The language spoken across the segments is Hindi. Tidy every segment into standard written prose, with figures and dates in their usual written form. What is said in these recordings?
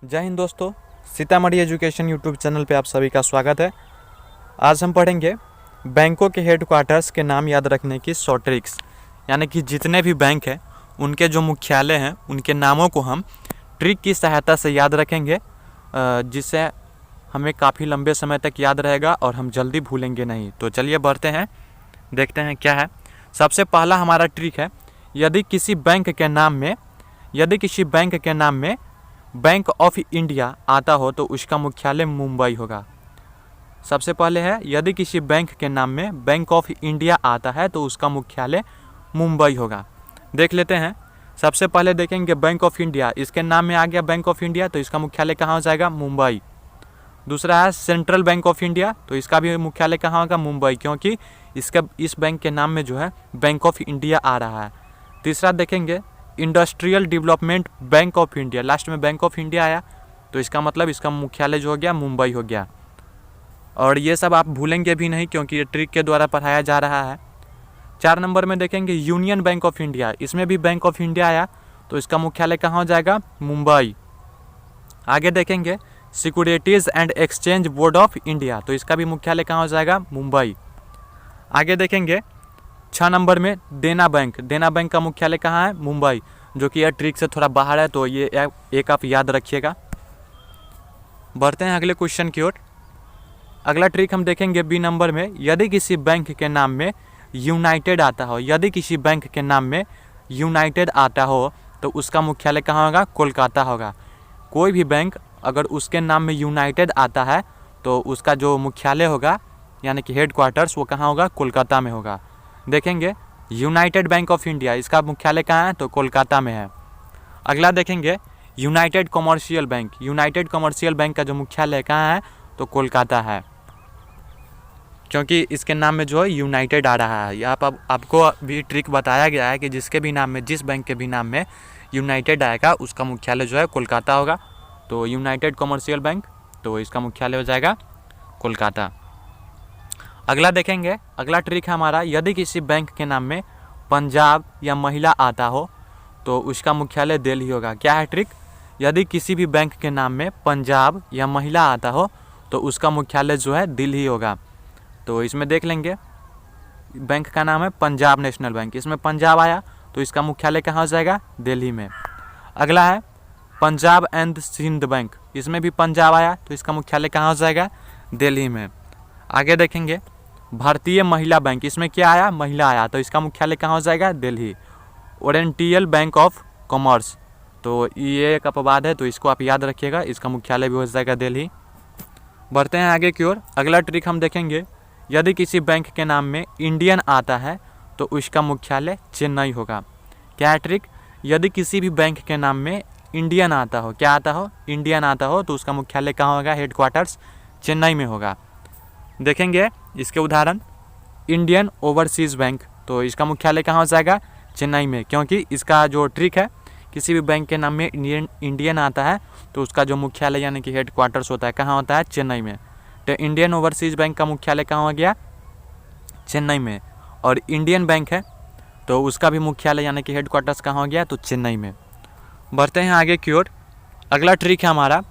जय हिंद दोस्तों, सीतामढ़ी एजुकेशन यूट्यूब चैनल पे आप सभी का स्वागत है। आज हम पढ़ेंगे बैंकों के हेडक्वार्टर्स के नाम याद रखने की शॉर्ट ट्रिक्स, यानी कि जितने भी बैंक हैं उनके जो मुख्यालय हैं उनके नामों को हम ट्रिक की सहायता से याद रखेंगे, जिससे हमें काफ़ी लंबे समय तक याद रहेगा और हम जल्दी भूलेंगे नहीं। तो चलिए बढ़ते हैं, देखते हैं क्या है। सबसे पहला हमारा ट्रिक है, यदि किसी बैंक के नाम में बैंक ऑफ इंडिया आता हो तो उसका मुख्यालय मुंबई होगा। सबसे पहले है, यदि किसी बैंक के नाम में बैंक ऑफ इंडिया आता है तो उसका मुख्यालय मुंबई होगा। देख लेते हैं। सबसे पहले देखेंगे बैंक ऑफ इंडिया, इसके नाम में आ गया बैंक ऑफ इंडिया तो इसका मुख्यालय कहाँ हो जाएगा? मुंबई। दूसरा है सेंट्रल बैंक ऑफ इंडिया, तो इसका भी मुख्यालय कहाँ होगा? मुंबई, क्योंकि इस बैंक के नाम में जो है बैंक ऑफ इंडिया आ रहा है। तीसरा देखेंगे industrial development bank of India, last में बैंक ऑफ इंडिया आया तो इसका मतलब इसका मुख्यालय जो हो गया मुंबई हो गया। और ये सब आप भूलेंगे भी नहीं क्योंकि ये ट्रिक के द्वारा पढ़ाया जा रहा है। 4 नंबर में देखेंगे यूनियन बैंक ऑफ इंडिया, इसमें भी बैंक ऑफ इंडिया आया तो इसका मुख्यालय कहाँ हो जाएगा? मुंबई। आगे देखेंगे securities and exchange board of India, तो इसका भी मुख्यालय कहाँ हो जाएगा? मुंबई। आगे देखेंगे 6 नंबर में देना बैंक का मुख्यालय कहाँ है? मुंबई, जो कि यह ट्रिक से थोड़ा बाहर है तो ये एक आप याद रखिएगा। बढ़ते हैं अगले क्वेश्चन की ओर। अगला ट्रिक हम देखेंगे बी नंबर में, यदि किसी बैंक के नाम में यूनाइटेड आता हो, यदि किसी बैंक के नाम में यूनाइटेड आता हो तो उसका मुख्यालय कहाँ होगा? कोलकाता होगा। कोई भी बैंक अगर उसके नाम में यूनाइटेड आता है तो उसका जो मुख्यालय होगा यानी कि हेड क्वार्टर्स वो कहाँ होगा? कोलकाता में होगा। देखेंगे यूनाइटेड बैंक ऑफ इंडिया, इसका मुख्यालय कहाँ है? तो कोलकाता में है। अगला देखेंगे यूनाइटेड कमर्शियल बैंक का जो मुख्यालय कहाँ है? तो कोलकाता है, क्योंकि इसके नाम में जो है यूनाइटेड आ रहा है। यहाँ पर आपको भी ट्रिक बताया गया है कि जिसके भी नाम में, जिस बैंक के भी नाम में यूनाइटेड आएगा उसका मुख्यालय जो है कोलकाता होगा। तो यूनाइटेड कमर्शियल बैंक, तो इसका मुख्यालय हो जाएगा कोलकाता। अगला देखेंगे, अगला ट्रिक है हमारा, यदि किसी बैंक के नाम में पंजाब या महिला आता हो तो उसका मुख्यालय दिल्ली होगा। क्या है ट्रिक? यदि किसी भी बैंक के नाम में पंजाब या महिला आता हो तो उसका मुख्यालय जो है दिल्ली होगा। तो इसमें देख लेंगे, बैंक का नाम है पंजाब नेशनल बैंक, इसमें पंजाब आया तो इसका मुख्यालय कहाँ हो जाएगा? दिल्ली में। अगला है पंजाब एंड सिंध बैंक, इसमें भी पंजाब आया तो इसका मुख्यालय कहाँ हो जाएगा? दिल्ली में। आगे देखेंगे भारतीय महिला बैंक, इसमें क्या आया? महिला आया तो इसका मुख्यालय कहाँ हो जाएगा? Delhi. Oriental bank of commerce, तो ये एक अपवाद है तो इसको आप याद रखिएगा, इसका मुख्यालय भी हो जाएगा दिल्ली। बढ़ते हैं आगे की ओर। अगला ट्रिक हम देखेंगे, यदि किसी बैंक के नाम में इंडियन आता है तो उसका मुख्यालय चेन्नई होगा। क्या है ट्रिक? यदि किसी भी बैंक के नाम में इंडियन आता हो, क्या आता हो? इंडियन आता हो तो उसका मुख्यालय कहाँ होगा? हेडक्वार्टर्स चेन्नई में होगा। देखेंगे इसके उदाहरण, इंडियन ओवरसीज़ बैंक, तो इसका मुख्यालय कहाँ हो जाएगा? चेन्नई में, क्योंकि इसका जो ट्रिक है, किसी भी बैंक के नाम में इंडियन आता है तो उसका जो मुख्यालय यानी कि हेड क्वार्टर्स होता है कहाँ होता है? चेन्नई में। तो इंडियन ओवरसीज़ बैंक का मुख्यालय कहाँ हो गया? चेन्नई में। और इंडियन बैंक है तो उसका भी मुख्यालय यानी कि हेड क्वार्टर्स कहाँ हो गया? तो चेन्नई में। बढ़ते हैं आगे की ओर। अगला ट्रिक है हमारा,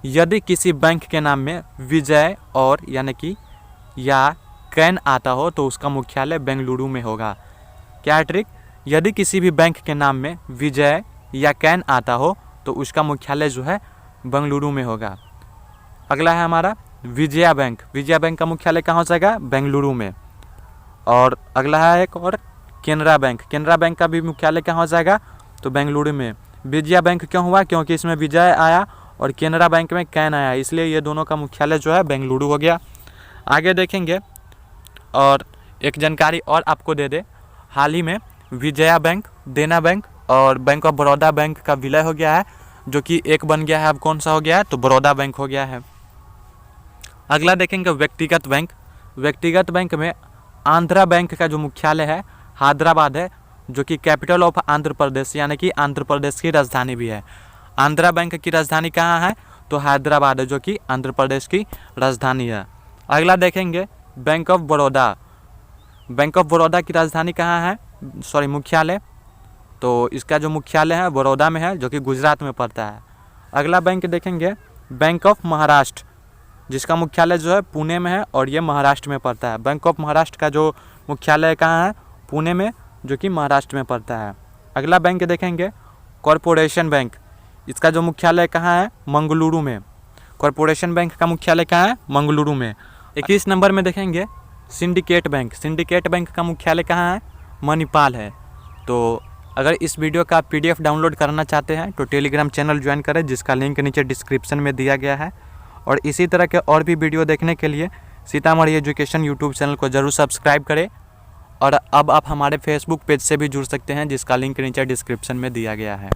यदि किसी बैंक के नाम में विजय और यानी कि या कैन आता हो तो उसका मुख्यालय बेंगलुरु में होगा। क्या है ट्रिक? यदि किसी भी बैंक के नाम में विजय या कैन आता हो तो उसका मुख्यालय जो है बेंगलुरु में होगा। अगला है हमारा विजया बैंक का मुख्यालय कहाँ हो जाएगा? बेंगलुरु में। और अगला है एक और केनरा बैंक का भी मुख्यालय कहाँ हो जाएगा? तो बेंगलुरु में। विजया बैंक क्यों हुआ? क्योंकि इसमें विजय आया और केनरा बैंक में कैन आया, इसलिए ये दोनों का मुख्यालय जो है बेंगलुरु हो गया। आगे देखेंगे और एक जानकारी और आपको दे दे, हाल ही में विजया बैंक, देना बैंक और बैंक ऑफ बड़ौदा बैंक का विलय हो गया है, जो कि एक बन गया है। अब कौन सा हो गया है? तो बड़ौदा बैंक हो गया है। अगला देखेंगे व्यक्तिगत बैंक में आंध्रा बैंक का जो मुख्यालय है हैदराबाद है, जो कि कैपिटल ऑफ आंध्र प्रदेश यानी कि आंध्र प्रदेश की राजधानी भी है। आंध्रा बैंक की राजधानी कहाँ है? तो हैदराबाद है, जो कि आंध्र प्रदेश की राजधानी है। अगला देखेंगे बैंक ऑफ बड़ौदा की राजधानी कहाँ है? मुख्यालय, तो इसका जो मुख्यालय है बड़ौदा में है, जो कि गुजरात में पड़ता है। अगला बैंक देखेंगे बैंक ऑफ महाराष्ट्र, जिसका मुख्यालय जो है पुणे में है और ये महाराष्ट्र में पड़ता है। बैंक ऑफ महाराष्ट्र का जो मुख्यालय कहाँ है? पुणे में, जो कि महाराष्ट्र में पड़ता है। अगला बैंक देखेंगे कॉरपोरेशन बैंक, इसका जो मुख्यालय कहाँ है? मंगलुरु में। कॉरपोरेशन बैंक का मुख्यालय कहाँ है? मंगलुरु में। 21 नंबर में देखेंगे सिंडिकेट बैंक। सिंडिकेट बैंक का मुख्यालय कहाँ है? मणिपाल है। तो अगर इस वीडियो का PDF डाउनलोड करना चाहते हैं तो टेलीग्राम चैनल ज्वाइन करें, जिसका लिंक नीचे डिस्क्रिप्शन में दिया गया है। और इसी तरह के और भी वीडियो देखने के लिए सीतामढ़ी एजुकेशन यूट्यूब चैनल को ज़रूर सब्सक्राइब करें। और अब आप हमारे फेसबुक पेज से भी जुड़ सकते हैं, जिसका लिंक नीचे डिस्क्रिप्शन में दिया गया है।